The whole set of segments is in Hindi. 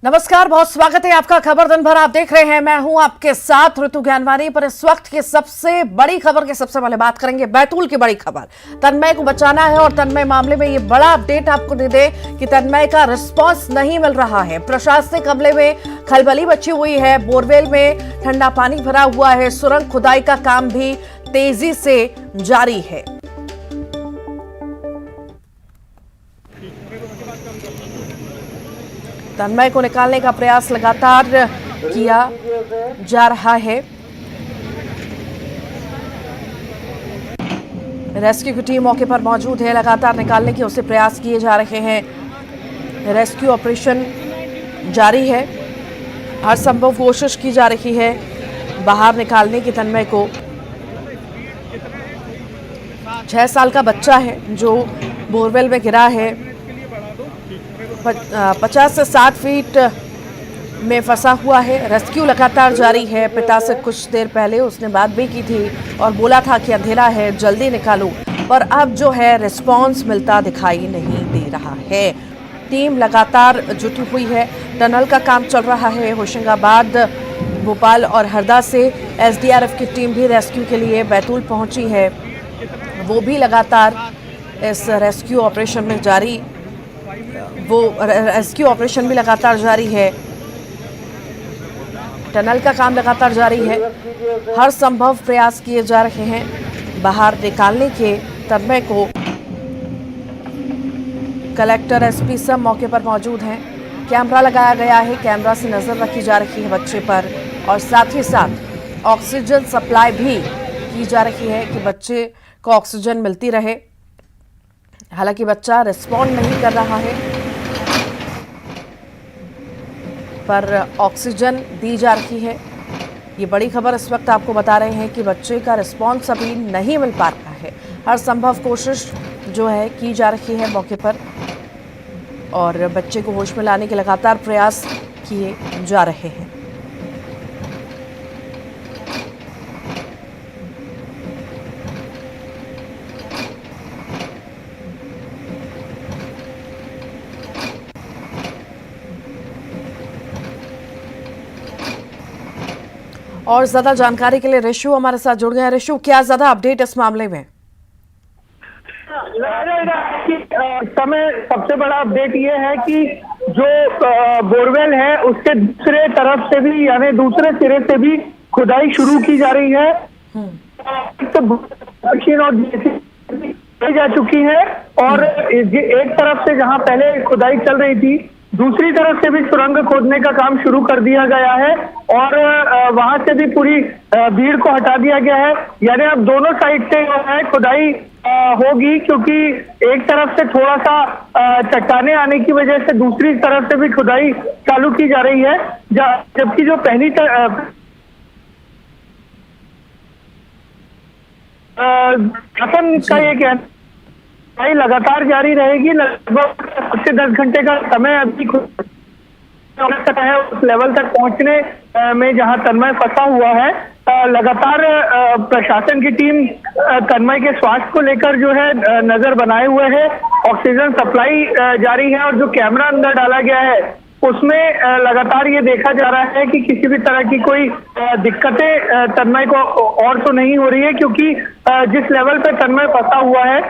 नमस्कार, बहुत स्वागत है आपका खबर दिन भर आप देख रहे हैं। मैं हूं आपके साथ ऋतु ज्ञानवानी। पर इस वक्त की सबसे बड़ी खबर के सबसे पहले बात करेंगे बैतूल की बड़ी खबर। तन्मय को बचाना है और तन्मय मामले में ये बड़ा अपडेट आपको दे दें कि तन्मय का रिस्पांस नहीं मिल रहा है। प्रशासनिक अमले में खलबली मची हुई है। बोरवेल में ठंडा पानी भरा हुआ है। सुरंग खुदाई का काम भी तेजी से जारी है। तन्मय को निकालने का प्रयास लगातार किया जा रहा है। रेस्क्यू की टीम मौके पर मौजूद है। लगातार निकालने के उससे प्रयास किए जा रहे हैं। रेस्क्यू ऑपरेशन जारी है। हर संभव कोशिश की जा रही है बाहर निकालने की तन्मय को। 6 साल का बच्चा है जो बोरवेल में गिरा है। 50 से 60 फीट में फंसा हुआ है। रेस्क्यू लगातार जारी है। पिता से कुछ देर पहले उसने बात भी की थी और बोला था कि अंधेरा है, जल्दी निकालो, पर अब जो है रिस्पांस मिलता दिखाई नहीं दे रहा है। टीम लगातार जुटी हुई है। टनल का काम चल रहा है। होशंगाबाद, भोपाल और हरदा से एसडीआरएफ की टीम भी रेस्क्यू के लिए बैतूल पहुंची है। वो भी लगातार इस रेस्क्यू ऑपरेशन में रेस्क्यू ऑपरेशन भी लगातार जारी है। टनल का काम लगातार जारी है। हर संभव प्रयास किए जा रहे हैं बाहर निकालने के तन्मय को। कलेक्टर, एसपी सब मौके पर मौजूद हैं। कैमरा लगाया गया है। कैमरा से नजर रखी जा रही है बच्चे पर और साथ ही साथ ऑक्सीजन सप्लाई भी की जा रही है कि बच्चे को ऑक्सीजन मिलती रहे। हालांकि बच्चा रिस्पॉन्ड नहीं कर रहा है, पर ऑक्सीजन दी जा रही है। ये बड़ी खबर इस वक्त आपको बता रहे हैं कि बच्चे का रिस्पॉन्स अभी नहीं मिल पा रहा है। हर संभव कोशिश जो है की जा रही है मौके पर और बच्चे को होश में लाने के लगातार प्रयास किए जा रहे हैं। और ज्यादा जानकारी के लिए ऋषु हमारे साथ जुड़ गए हैं। ऋषु, क्या ज्यादा अपडेट इस मामले में? समय सबसे बड़ा अपडेट ये है कि जो बोरवेल है उसके दूसरे तरफ से भी यानी दूसरे सिरे से भी खुदाई शुरू की जा रही है। तो मशीन और जा चुकी है और एक तरफ से जहां पहले खुदाई चल रही थी, दूसरी तरफ से भी सुरंग खोदने का काम शुरू कर दिया गया है और वहां से भी पूरी भीड़ को हटा दिया गया है। यानी अब दोनों साइड से जो है खुदाई होगी, क्योंकि एक तरफ से थोड़ा सा चट्टाने आने की वजह से दूसरी तरफ से भी खुदाई चालू की जा रही है। जबकि जो पहली शासन का ये कहना लगातार जारी रहेगी। लगभग 7 से 10 घंटे का समय अभी है उस लेवल तक पहुंचने में जहां तन्मय फंसा हुआ है। लगातार प्रशासन की टीम तन्मय के स्वास्थ्य को लेकर जो है नजर बनाए हुए है। ऑक्सीजन सप्लाई जारी है और जो कैमरा अंदर डाला गया है उसमें लगातार ये देखा जा रहा है कि किसी भी तरह की कोई दिक्कतें तन्मय को और तो नहीं हो रही है, क्योंकि जिस लेवल पे तन्मय फंसा हुआ है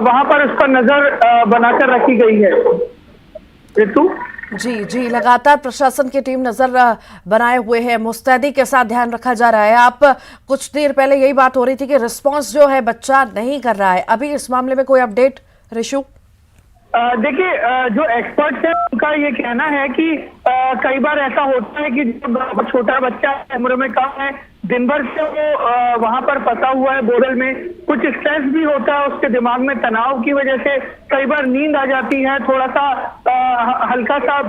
वहां पर उस पर नजर बनाकर रखी गई है। ऋतु जी, लगातार प्रशासन की टीम नजर बनाए हुए है। मुस्तैदी के साथ ध्यान रखा जा रहा है। आप कुछ देर पहले यही बात हो रही थी कि रिस्पांस जो है बच्चा नहीं कर रहा है। अभी इस मामले में कोई अपडेट ऋषु? देखिए, जो एक्सपर्ट्स हैं उनका ये कहना है कि कई बार ऐसा होता है कि जो छोटा बच्चा उम्र में कम है, दिन भर से वो वहां पर फंसा हुआ है बोरवेल में, कुछ स्ट्रेस भी होता है उसके दिमाग में, तनाव की वजह से कई बार नींद आ जाती है, थोड़ा सा हल्का सा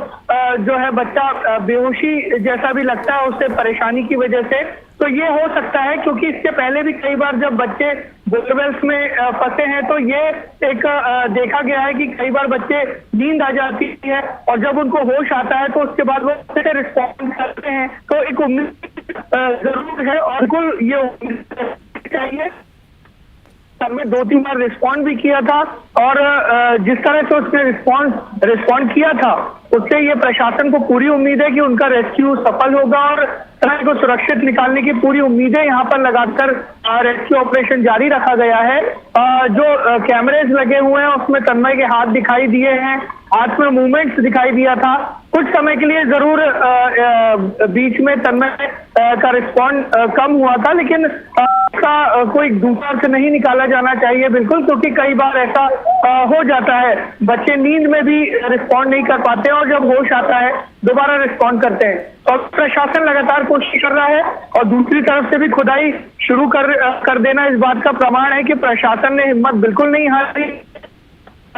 जो है बच्चा बेहोशी जैसा भी लगता है उससे परेशानी की वजह से। तो ये हो सकता है, क्योंकि इसके पहले भी कई बार जब बच्चे बोरवेल्स में फंसे हैं तो ये एक देखा गया है कि कई बार बच्चे नींद आ जाती है और जब उनको होश आता है तो उसके बाद वो रिस्पॉन्ड करते हैं। तो एक उम्मीद जरूर है और बिल्कुल ये चाहिए। हमने 2-3 बार रिस्पॉन्ड भी किया था और जिस तरह से उसने रिस्पॉन्ड किया था उससे ये प्रशासन को पूरी उम्मीद है कि उनका रेस्क्यू सफल होगा और तन्मय को सुरक्षित निकालने की पूरी उम्मीदें यहाँ पर लगाकर रेस्क्यू ऑपरेशन जारी रखा गया है। जो कैमरेज लगे हुए हैं उसमें तन्मय के हाथ दिखाई दिए हैं, हाथ में मूवमेंट्स दिखाई दिया था। कुछ समय के लिए जरूर बीच में तन्मय का रिस्पॉन्ड कम हुआ था, लेकिन इसका कोई दूसरा अर्थ नहीं निकाला जाना चाहिए बिल्कुल, क्योंकि कई बार ऐसा हो जाता है, बच्चे नींद में भी रिस्पॉन्ड नहीं कर पाते और जब होश आता है दोबारा रिस्पॉन्ड करते हैं। और प्रशासन लगातार कोशिश कर रहा है और दूसरी तरफ से भी खुदाई शुरू कर देना इस बात का प्रमाण है कि प्रशासन ने हिम्मत बिल्कुल नहीं हारी,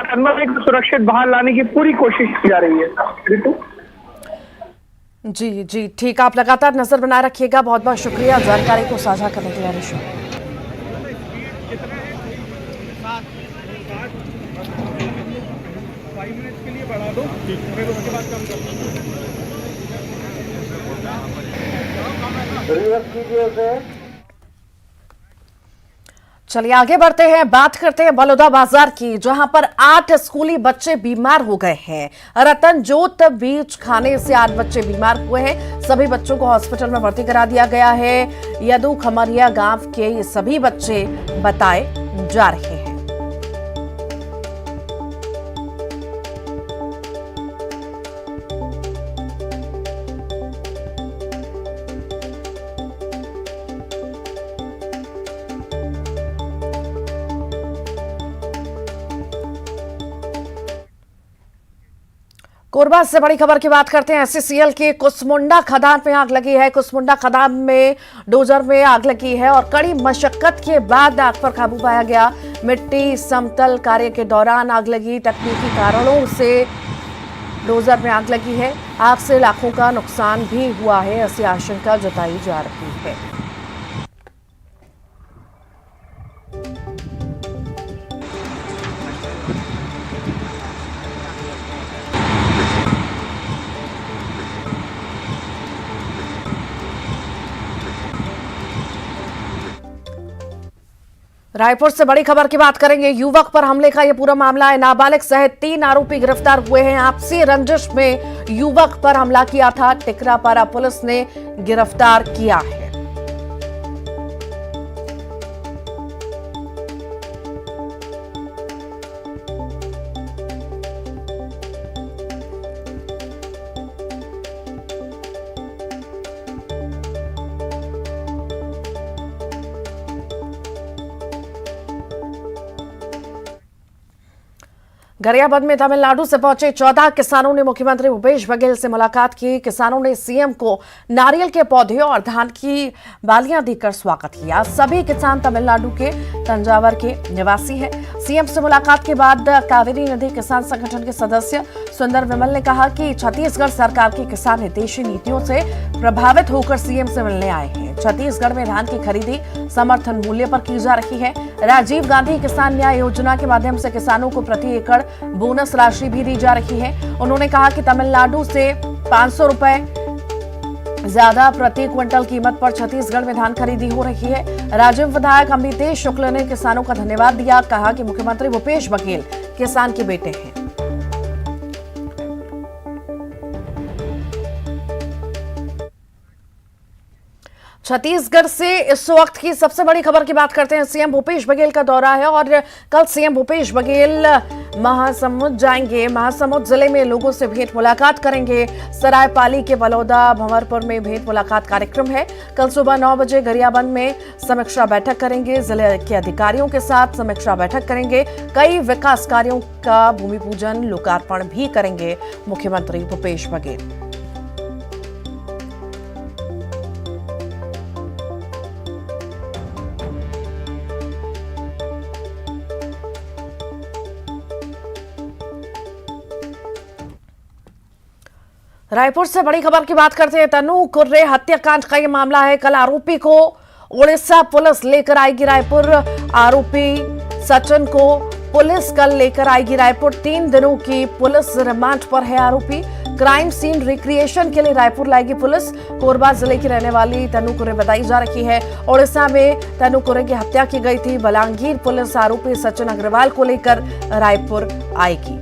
तन्मय को सुरक्षित बाहर लाने की पूरी कोशिश की जा रही है। रितु जी जी ठीक, आप लगातार नजर बनाए रखिएगा। बहुत बहुत शुक्रिया जानकारी को साझा करने के लिए ऋषि। चलिए आगे बढ़ते हैं, बात करते हैं बलौदाबाजार की, जहां पर 8 स्कूली बच्चे बीमार हो गए हैं। रतनजोत बीच खाने से 8 बच्चे बीमार हुए हैं। सभी बच्चों को हॉस्पिटल में भर्ती करा दिया गया है। यदू खमरिया गांव के ये सभी बच्चे बताए जा रहे हैं। कोरबा से बड़ी खबर की बात करते हैं। एससीसीएल के कुसमुंडा खदान में आग लगी है। कुसमुंडा खदान में डोजर में आग लगी है और कड़ी मशक्कत के बाद आग पर काबू पाया गया। मिट्टी समतल कार्य के दौरान आग लगी। तकनीकी कारणों से डोजर में आग लगी है। आग से लाखों का नुकसान भी हुआ है, ऐसी आशंका जताई जा रही है। रायपुर से बड़ी खबर की बात करेंगे। युवक पर हमले का यह पूरा मामला है। नाबालिग सहित 3 आरोपी गिरफ्तार हुए हैं। आपसी रंजिश में युवक पर हमला किया था। टिकरापारा पुलिस ने गिरफ्तार किया है। गरियाबंद में तमिलनाडु से पहुंचे 14 किसानों ने मुख्यमंत्री भूपेश बघेल से मुलाकात की। किसानों ने सीएम को नारियल के पौधे और धान की बालियां देकर स्वागत किया। सभी किसान तमिलनाडु के तंजावर के निवासी हैं। सीएम से मुलाकात के बाद कावेरी नदी किसान संगठन के सदस्य सुंदर विमल ने कहा कि छत्तीसगढ़ सरकार की किसान हितैषी नीतियों से प्रभावित होकर सीएम से मिलने आए हैं। छत्तीसगढ़ में धान की खरीदी समर्थन मूल्य पर की जा रही है। राजीव गांधी किसान न्याय योजना के माध्यम से किसानों को प्रति एकड़ बोनस राशि भी दी जा रही है। उन्होंने कहा कि तमिलनाडु से 500 रुपए ज्यादा प्रति क्विंटल कीमत पर छत्तीसगढ़ में धान खरीदी हो रही है। राजस्व विधायक अमृतेश शुक्ल ने किसानों का धन्यवाद दिया। कहा कि मुख्यमंत्री भूपेश बघेल किसान के बेटे हैं। छत्तीसगढ़ से इस वक्त की सबसे बड़ी खबर की बात करते हैं। सीएम भूपेश बघेल का दौरा है और कल सीएम भूपेश बघेल महासमुंद जाएंगे। महासमुंद जिले में लोगों से भेंट मुलाकात करेंगे। सरायपाली के बलौदा भंवरपुर में भेंट मुलाकात कार्यक्रम है। कल सुबह 9 बजे गरियाबंद में समीक्षा बैठक करेंगे। जिले के अधिकारियों के साथ समीक्षा बैठक करेंगे। कई विकास कार्यों का भूमि पूजन लोकार्पण भी करेंगे मुख्यमंत्री भूपेश बघेल। रायपुर से बड़ी खबर की बात करते हैं। तनु कुर्रे हत्याकांड का यह मामला है। कल आरोपी को उड़ीसा पुलिस लेकर आएगी रायपुर। आरोपी सचिन को पुलिस कल लेकर आएगी रायपुर। 3 दिनों की पुलिस रिमांड पर है आरोपी। क्राइम सीन रिक्रिएशन के लिए रायपुर लाएगी पुलिस। कोरबा जिले की रहने वाली तनु कुर्रे बताई जा रही है। उड़ीसा में तनु कुर्रे की हत्या की गई थी। बलांगीर पुलिस आरोपी सचिन अग्रवाल को लेकर रायपुर आएगी।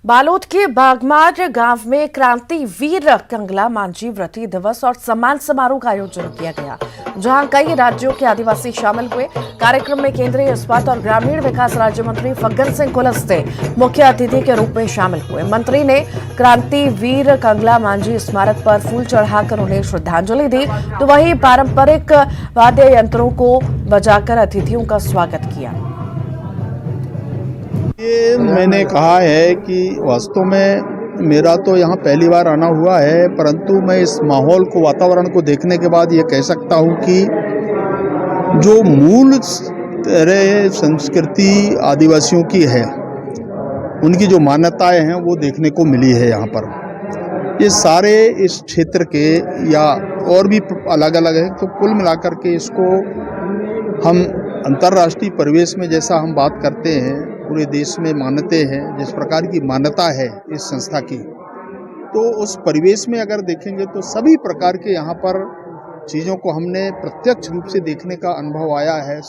बालोद के बागमार गांव में क्रांतिवीर कंगला मांझी व्रती दिवस और सम्मान समारोह का आयोजन किया गया, जहां कई राज्यों के आदिवासी शामिल हुए। कार्यक्रम में केंद्रीय इस्पात और ग्रामीण विकास राज्य मंत्री फग्गन सिंह कुलस्ते मुख्य अतिथि के रूप में शामिल हुए। मंत्री ने क्रांतिवीर कंगला मांझी स्मारक पर फूल चढ़ाकर उन्हें श्रद्धांजलि दी, तो वहीं पारंपरिक वाद्य यंत्रों को बजाकर अतिथियों का स्वागत किया। ये मैंने कहा है कि वास्तव में मेरा तो यहाँ पहली बार आना हुआ है, परंतु मैं इस माहौल को, वातावरण को देखने के बाद ये कह सकता हूँ कि जो मूल संस्कृति आदिवासियों की है, उनकी जो मान्यताएं हैं वो देखने को मिली है यहाँ पर। ये सारे इस क्षेत्र के या और भी अलग अलग है, तो कुल मिलाकर के इसको हम अंतर्राष्ट्रीय परिवेश में जैसा हम बात करते हैं, पूरे देश में मान्यता है, जिस प्रकार की मान्यता है इस संस्था की, तो उस परिवेश में अगर देखेंगे तो सभी प्रकार के यहाँ पर चीज़ों को हमने प्रत्यक्ष रूप से देखने का अनुभव आया है।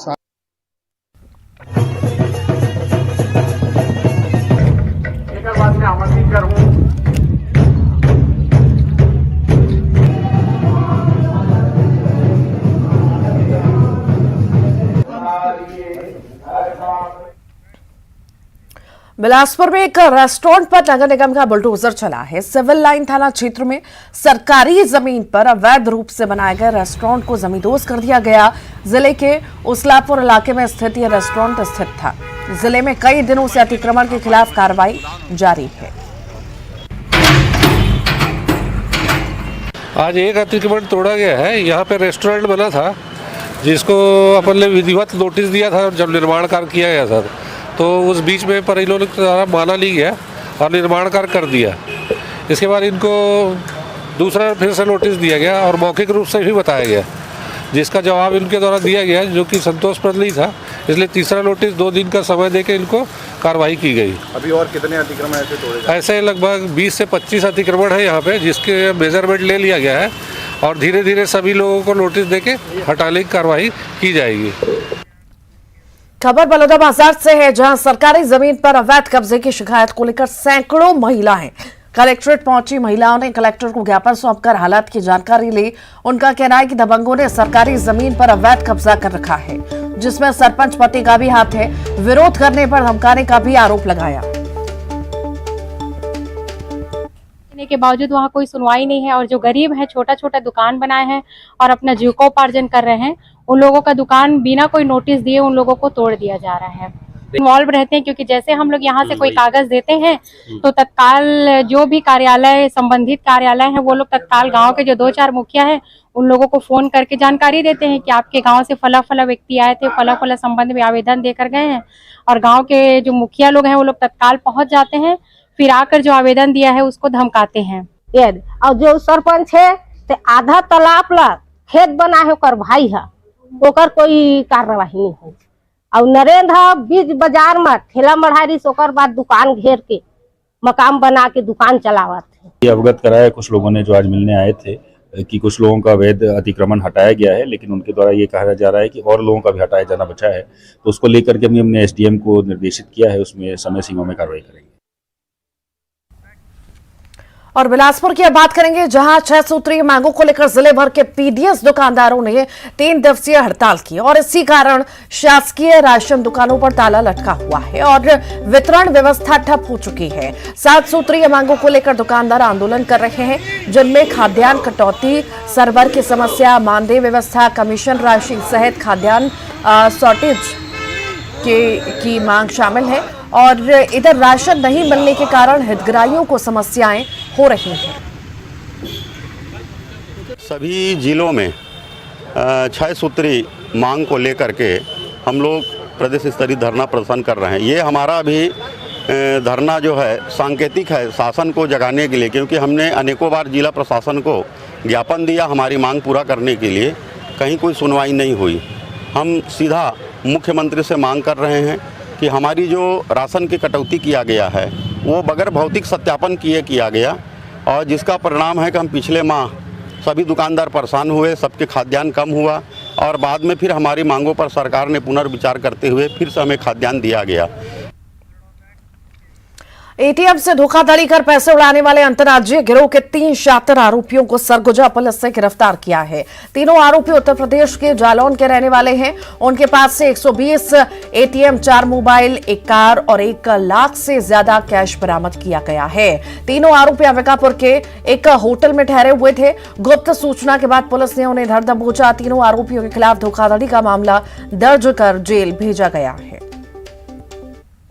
बिलासपुर में एक रेस्टोरेंट पर नगर निगम का बुलडोजर चला है। सिविल लाइन थाना क्षेत्र में सरकारी जमीन पर अवैध रूप से बनाए गए रेस्टोरेंट को जमींदोज कर दिया गया। जिले के उसलापुर इलाके में स्थित यह रेस्टोरेंट स्थित था। जिले में कई दिनों से अतिक्रमण के खिलाफ कार्रवाई जारी है। आज एक अतिक्रमण तोड़ा गया है। यहाँ पे रेस्टोरेंट बना था, जिसको अपन ने विधिवत नोटिस दिया था जब निर्माण कार्य किया गया था, तो उस बीच में पर इन लोगों ने माना ली गया और निर्माण कार्य कर दिया। इसके बाद इनको दूसरा फिर से नोटिस दिया गया और मौखिक रूप से भी बताया गया, जिसका जवाब इनके द्वारा दिया गया जो कि संतोषप्रद नहीं था। इसलिए तीसरा नोटिस 2 दिन का समय देकर इनको कार्रवाई की गई। अभी और कितने अतिक्रमण ऐसे तोड़े जाए? ऐसे लगभग 20 से 25 अतिक्रमण है यहाँ पे, जिसके मेजरमेंट ले लिया गया है और धीरे धीरे सभी लोगों को नोटिस देके हटाने की कार्रवाई की जाएगी। खबर बलौदाबाजार से है, जहां सरकारी जमीन पर अवैध कब्जे की शिकायत को लेकर सैकड़ों महिलाएं कलेक्ट्रेट पहुंची। महिलाओं ने कलेक्टर को ज्ञापन सौंपकर हालात की जानकारी ली। उनका कहना है कि दबंगों ने सरकारी जमीन पर अवैध कब्जा कर रखा है, जिसमें सरपंच पति का भी हाथ है। विरोध करने पर धमकाने का भी आरोप लगाया। के बावजूद वहाँ कोई सुनवाई नहीं है और जो गरीब है, छोटा छोटा दुकान बनाए हैं और अपना जीविकोपार्जन कर रहे हैं, उन लोगों का दुकान बिना कोई नोटिस दिए उन लोगों को तोड़ दिया जा रहा है। इन्वॉल्व रहते हैं, क्योंकि जैसे हम लोग यहाँ से कोई कागज देते हैं तो तत्काल जो भी कार्यालय, संबंधित कार्यालय है, वो लोग तत्काल गांव के जो 2-4 मुखिया हैं उन लोगों को फोन करके जानकारी देते हैं कि आपके गांव से फला फला व्यक्ति आए थे, फला फला संबंध में आवेदन देकर गए हैं, और गाँव के जो मुखिया लोग हैं वो लोग तत्काल पहुँच जाते हैं, फिर आकर जो आवेदन दिया है उसको धमकाते हैं। और जो सरपंच है तो आधा तालाब ला खेत बना है ओकर भाई है, ओकर कोई कार्रवाई नहीं हो। और नरेंद्र बीज बाजार में ठेला मढ़ारी से ओकर बाद दुकान घेर के मकाम बना के दुकान चलावत है। ये अवगत कराया कुछ लोगों ने जो आज मिलने आए थे कि कुछ लोगों का अवैध अतिक्रमण हटाया गया है, लेकिन उनके द्वारा ये कहा जा रहा है कि और लोगों का भी हटाया जाना बचा है। तो उसको लेकर के हमने एसडीएम को निर्देशित किया है, उसमें समय सीमा में कार्रवाई करेंगे। और बिलासपुर की अब बात करेंगे, जहां 6 सूत्रीय मांगों को लेकर जिले भर के पीडीएस दुकानदारों ने 3 दिवसीय हड़ताल की और इसी कारण शासकीय राशन दुकानों पर ताला लटका हुआ है और वितरण व्यवस्था ठप हो चुकी है। 7 सूत्रीय मांगों को लेकर दुकानदार आंदोलन कर रहे हैं, जिनमें खाद्यान्न कटौती, सर्वर की समस्या, मानदेय व्यवस्था, कमीशन राशि सहित खाद्यान्न शॉर्टेज की मांग शामिल है। और इधर राशन नहीं मिलने के कारण हितग्राहियों को समस्याएं हो रही हैं। सभी जिलों में 6 सूत्री मांग को लेकर के हम लोग प्रदेश स्तरीय धरना प्रदर्शन कर रहे हैं। ये हमारा भी धरना जो है सांकेतिक है शासन को जगाने के लिए, क्योंकि हमने अनेकों बार जिला प्रशासन को ज्ञापन दिया हमारी मांग पूरा करने के लिए, कहीं कोई सुनवाई नहीं हुई। हम सीधा मुख्यमंत्री से मांग कर रहे हैं कि हमारी जो राशन की कटौती किया गया है वो बगैर भौतिक सत्यापन किए किया गया, और जिसका परिणाम है कि हम पिछले माह सभी दुकानदार परेशान हुए, सबके खाद्यान्न कम हुआ और बाद में फिर हमारी मांगों पर सरकार ने पुनर्विचार करते हुए फिर से हमें खाद्यान्न दिया गया। एटीएम से धोखाधड़ी कर पैसे उड़ाने वाले अंतर्राज्यीय गिरोह के 3 शातिर आरोपियों को सरगुजा पुलिस ने गिरफ्तार किया है। तीनों आरोपी उत्तर प्रदेश के जालौन के रहने वाले हैं। उनके पास से 120 एटीएम, 4 मोबाइल, 1 कार और 1 लाख से ज्यादा कैश बरामद किया गया है। तीनों आरोपी अंबिकापुर के एक होटल में ठहरे हुए थे। गुप्त सूचना के बाद पुलिस ने उन्हें धर दबोचा। तीनों आरोपियों के खिलाफ धोखाधड़ी का मामला दर्ज कर जेल भेजा गया है।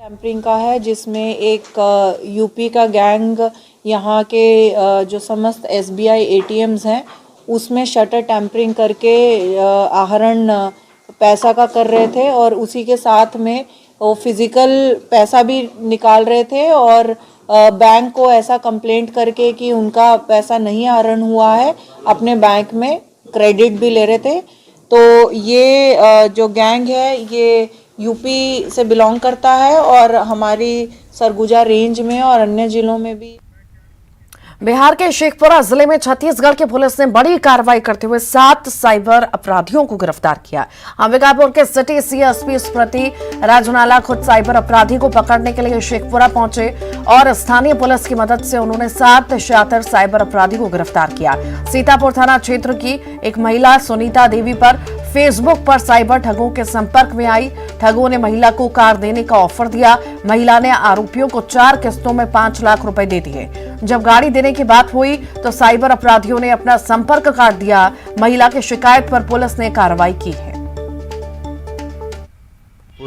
टैम्परिंग का है, जिसमें एक यूपी का गैंग यहाँ के जो समस्त एसबीआई एटीएम्स हैं उसमें शटर टैम्परिंग करके आहरण पैसा का कर रहे थे और उसी के साथ में वो फिजिकल पैसा भी निकाल रहे थे और बैंक को ऐसा कंप्लेंट करके कि उनका पैसा नहीं आहरण हुआ है, अपने बैंक में क्रेडिट भी ले रहे थे। तो ये जो गैंग है ये यूपी से बिलोंग करता है और हमारी सरगुजा रेंज में और अन्य जिलों में भी। बिहार के शेखपुरा जिले में छत्तीसगढ़ की पुलिस ने बड़ी कार्रवाई करते हुए 7 साइबर अपराधियों को गिरफ्तार किया। अंबिकापुर के सिटी सीएसपी स्मृति राजनाला खुद साइबर अपराधी को पकड़ने के लिए शेखपुरा पहुंचे और स्थानीय पुलिस की मदद से उन्होंने 7 शातिर साइबर अपराधी को गिरफ्तार किया। सीतापुर थाना क्षेत्र की एक महिला सुनीता देवी पर फेसबुक पर साइबर ठगों के संपर्क में आई। ठगों ने महिला को कार देने का ऑफर दिया। महिला ने आरोपियों को 4 किस्तों में 5 लाख रुपए दे दिए। जब गाड़ी देने की बात हुई तो साइबर अपराधियों ने अपना संपर्क काट दिया। महिला की शिकायत पर पुलिस ने कार्रवाई की है।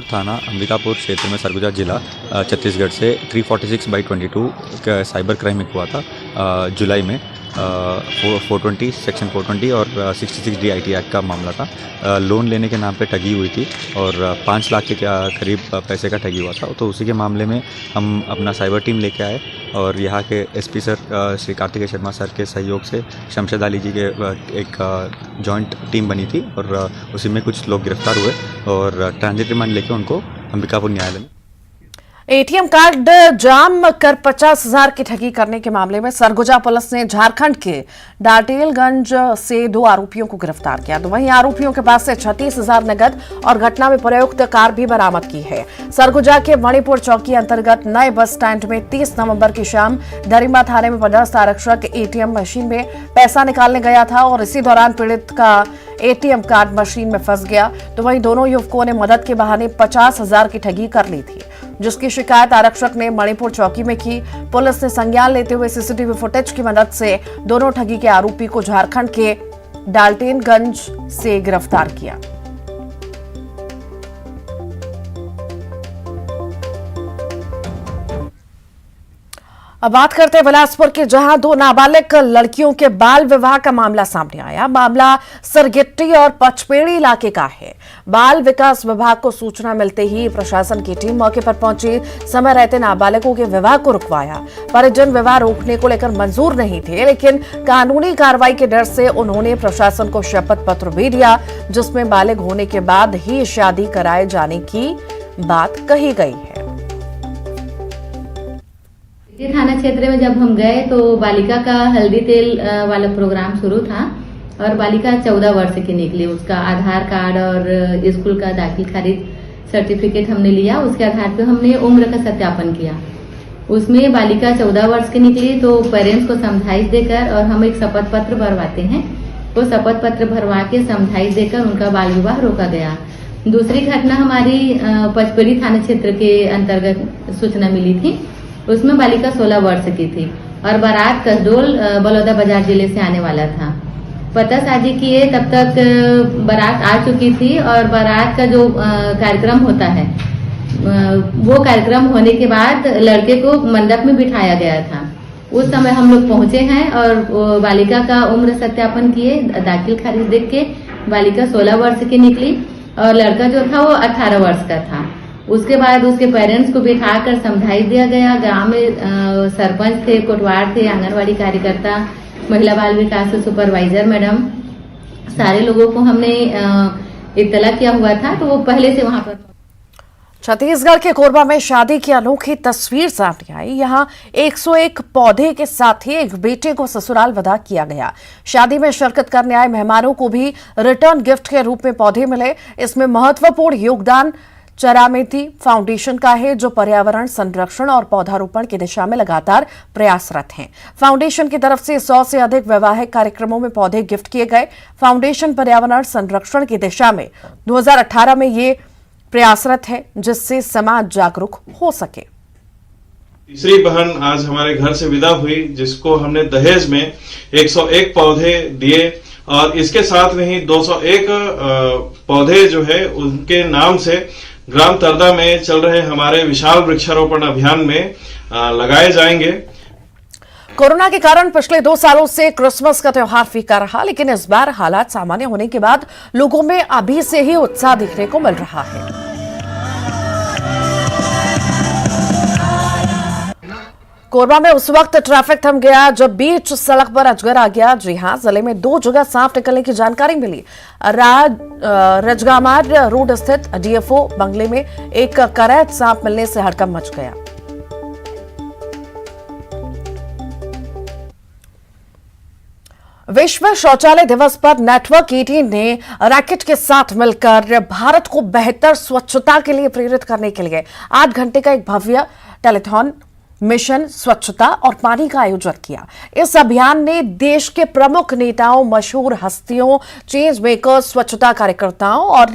थाना अंबिकापुर क्षेत्र में सरगुजा जिला छत्तीसगढ़ से 346/22 का साइबर क्राइम एक हुआ था जुलाई में। 420 सेक्शन 420 और 66 DIT एक्ट का मामला था। लोन लेने के नाम पे ठगी हुई थी और 5 लाख के करीब पैसे का ठगी हुआ था। तो उसी के मामले में हम अपना साइबर टीम लेके आए और यहाँ के SP sir Shri Kartikeya Sharma sir के सहयोग से शमशेद अली जी के एक जॉइंट टीम बनी थी और उसी में कुछ लोग गिरफ्तार हुए और ट्रांजिट रिमांड लेके उनको अंबिकापुर न्यायालय में। एटीएम कार्ड जाम कर 50,000 की ठगी करने के मामले में सरगुजा पुलिस ने झारखंड के डाटेलगंज से 2 आरोपियों को गिरफ्तार किया। तो वहीं आरोपियों के पास से 36,000 नगद और घटना में प्रयुक्त कार भी बरामद की है। सरगुजा के मणिपुर चौकी अंतर्गत नए बस स्टैंड में 30 नवंबर की शाम दरिमा थाने में पदस्थ आरक्षक एटीएम मशीन में पैसा निकालने गया था और इसी दौरान पीड़ित का एटीएम कार्ड मशीन में फंस गया। तो वहीं दोनों युवकों ने मदद के बहाने 50,000 की ठगी कर ली थी, जिसकी शिकायत आरक्षक ने मणिपुर चौकी में की। पुलिस ने संज्ञान लेते हुए सीसीटीवी फुटेज की मदद से दोनों ठगी के आरोपी को झारखंड के डाल्टेनगंज से गिरफ्तार किया। अब बात करते हैं बिलासपुर की, जहां 2 नाबालिग लड़कियों के बाल विवाह का मामला सामने आया। मामला सरगिट्टी और पचपेड़ी इलाके का है। बाल विकास विभाग को सूचना मिलते ही प्रशासन की टीम मौके पर पहुंची। समय रहते नाबालिगों के विवाह को रुकवाया। परिजन विवाह रोकने को लेकर मंजूर नहीं थे, लेकिन कानूनी कार्रवाई के डर से उन्होंने प्रशासन को शपथ पत्र भी दिया, जिसमें बालिग होने के बाद ही शादी कराए जाने की बात कही गई है। थाना क्षेत्र में जब हम गए तो बालिका का हल्दी तेल वाला प्रोग्राम शुरू था और बालिका 14 वर्ष की निकली। उसका आधार कार्ड और स्कूल का दाखिल खारिज सर्टिफिकेट हमने लिया। उसके आधार पे हमने उम्र का सत्यापन किया। उसमें बालिका 14 वर्ष की निकली तो पेरेंट्स को समझाइश देकर और हम एक शपथ पत्र भरवाते हैं। वो शपथ पत्र भरवा के समझाइश देकर उनका बाल विवाह रोका गया। दूसरी घटना हमारी पचपेड़ी थाना क्षेत्र के अंतर्गत सूचना मिली थी। उसमें बालिका 16 वर्ष की थी और बारात कसडोल बलौदा बाजार जिले से आने वाला था। पता शादी किए तब तक बारात आ चुकी थी और बारात का जो कार्यक्रम होता है वो कार्यक्रम होने के बाद लड़के को मंडप में बिठाया गया था। उस समय हम लोग पहुंचे हैं और बालिका का उम्र सत्यापन किए, दाखिल खारिज देख के बालिका 16 वर्ष की निकली और लड़का जो था वो 18 वर्ष का था। उसके बाद उसके पेरेंट्स को बिठाकर समझाइश दिया गया। गांव में सरपंच थे, कोटवार थे, आंगनवाड़ी कार्यकर्ता, महिला बाल विकास सुपरवाइजर मैडम, सारे लोगों को हमने इत्तला किया हुआ था। तो वो पहले से वहां पर। छत्तीसगढ़ के कोरबा में शादी की अनोखी तस्वीर सामने आई। यहां 101 पौधे के साथ ही एक बेटे को ससुराल विदा किया गया। शादी में शिरकत करने आए मेहमानों को भी रिटर्न गिफ्ट के रूप में पौधे मिले। इसमें महत्वपूर्ण योगदान चरामेती फाउंडेशन का है, जो पर्यावरण संरक्षण और पौधारोपण की दिशा में लगातार प्रयासरत हैं। फाउंडेशन की तरफ से 100 से अधिक वैवाहिक कार्यक्रमों में पौधे गिफ्ट किए गए। फाउंडेशन पर्यावरण संरक्षण की दिशा में 2018 में ये प्रयासरत है, जिससे समाज जागरूक हो सके। तीसरी बहन आज हमारे घर से विदा हुई, जिसको हमने दहेज में 101 पौधे दिए और इसके साथ में ही 201 पौधे जो है उनके नाम से ग्राम तरदा में चल रहे हमारे विशाल वृक्षारोपण अभियान में लगाए जाएंगे। कोरोना के कारण पिछले 2 सालों से क्रिसमस का त्योहार फीका रहा, लेकिन इस बार हालात सामान्य होने के बाद लोगों में अभी से ही उत्साह दिखने को मिल रहा है। कोरबा में उस वक्त ट्रैफिक थम गया जब बीच सड़क पर अजगर आ गया। जी हां, जिले में 2 जगह सांप निकलने की जानकारी मिली। रजगामार रोड स्थित डीएफओ बंगले में एक करैत सांप मिलने से हड़कंप मच गया। विश्व शौचालय दिवस पर नेटवर्क 18 ने रैकेट के साथ मिलकर भारत को बेहतर स्वच्छता के लिए प्रेरित करने के लिए 8 घंटे का एक भव्य टेलीथॉन मिशन स्वच्छता और पानी का आयोजन किया। इस अभियान ने देश के प्रमुख नेताओं, मशहूर हस्तियों, चेंज मेकर्स, स्वच्छता कार्यकर्ताओं और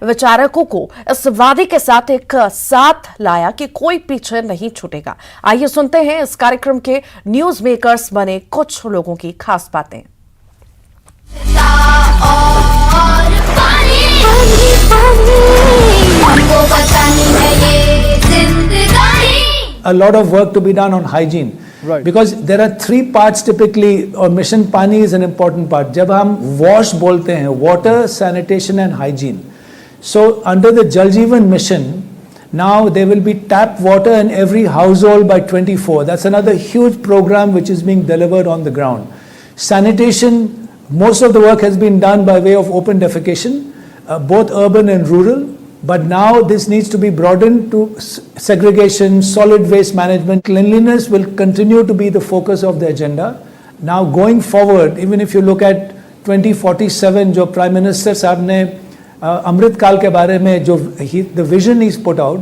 विचारकों को इस वादे के साथ एक साथ लाया कि कोई पीछे नहीं छूटेगा। आइए सुनते हैं इस कार्यक्रम के न्यूज मेकर्स बने कुछ लोगों की खास बातें। A lot of work to be done on hygiene, right? Because there are 3 parts typically, or mission pani is an important part. जब हम wash बोलते हैं, water, sanitation and hygiene. So under the Jal Jeevan mission, now there will be tap water in every household by 24. That's another huge program which is being delivered on the ground. Sanitation, most of the work has been done by way of open defecation, both urban and rural. But now this needs to be broadened to segregation, solid waste management. Cleanliness will continue to be the focus of the agenda. Now going forward, even if you look at 2047, जो Prime Minister साहब ने अमृत काल के बारे में जो the vision he's put out,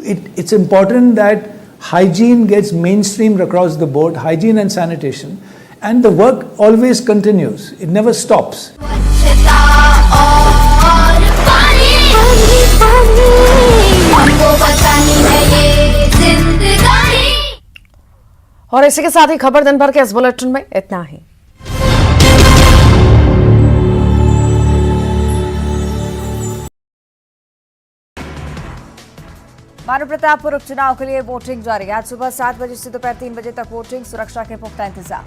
it's important that hygiene gets mainstreamed across the board, hygiene and sanitation, and the work always continues. It never stops. और इसी के साथ ही खबर दिन भर के इस बुलेटिन में इतना ही। मानव प्रतापपुर उपचुनाव के लिए वोटिंग जारी। आज सुबह 7 बजे से दोपहर 3 बजे तक वोटिंग, सुरक्षा के पुख्ता इंतजाम।